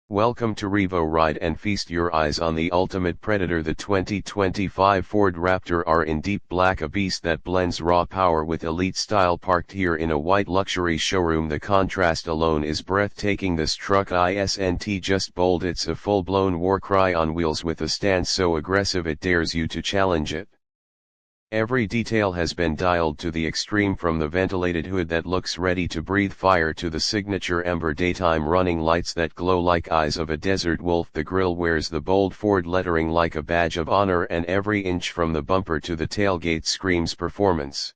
Welcome to Revo Ride and feast your eyes on the ultimate predator, the 2025 Ford Raptor R in deep black, a beast that blends raw power with elite style. Parked here in a white luxury showroom, the contrast alone is breathtaking. This truck isn't just bold, it's a full-blown war cry on wheels with a stance so aggressive it dares you to challenge it. Every detail has been dialed to the extreme, from the ventilated hood that looks ready to breathe fire to the signature amber daytime running lights that glow like eyes of a desert wolf. The grille wears the bold Ford lettering like a badge of honor, and every inch from the bumper to the tailgate screams performance.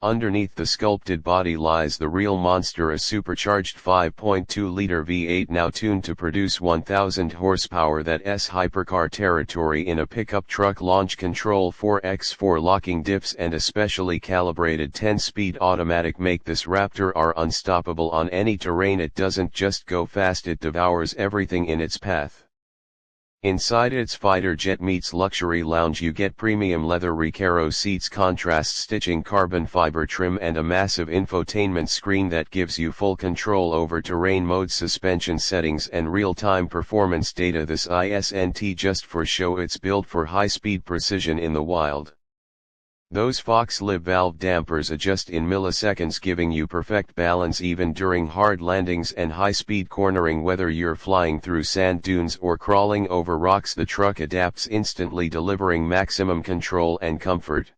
Underneath the sculpted body lies the real monster, a supercharged 5.2-liter V8 now tuned to produce 1,000 horsepower. That's hypercar territory in a pickup truck. Launch control 4x4 locking diffs and a specially calibrated 10-speed automatic make this Raptor R unstoppable on any terrain. It doesn't just go fast, it devours everything in its path. Inside its fighter jet meets luxury lounge, you get premium leather Recaro seats, contrast stitching, carbon fiber trim, and a massive infotainment screen that gives you full control over terrain modes, suspension settings, and real-time performance data. This isn't just for show, it's built for high-speed precision in the wild. Those Fox Live valve dampers adjust in milliseconds, giving you perfect balance even during hard landings and high-speed cornering. Whether you're flying through sand dunes or crawling over rocks, the truck adapts instantly, delivering maximum control and comfort.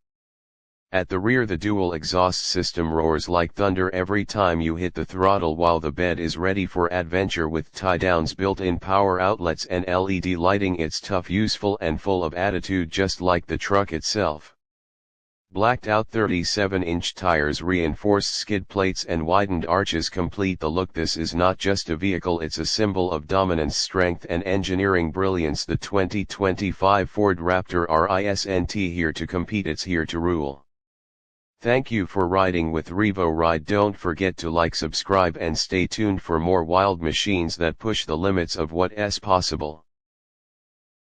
At the rear, the dual exhaust system roars like thunder every time you hit the throttle, while the bed is ready for adventure with tie-downs, built-in power outlets, and LED lighting. It's tough, useful, and full of attitude, just like the truck itself. Blacked-out 37-inch tires, reinforced skid plates, and widened arches complete the look. This is not just a vehicle, it's a symbol of dominance, strength, and engineering brilliance. The 2025 Ford Raptor R isn't here to compete, it's here to rule. Thank you for riding with Revo Ride. Don't forget to like, subscribe, and stay tuned for more wild machines that push the limits of what's possible.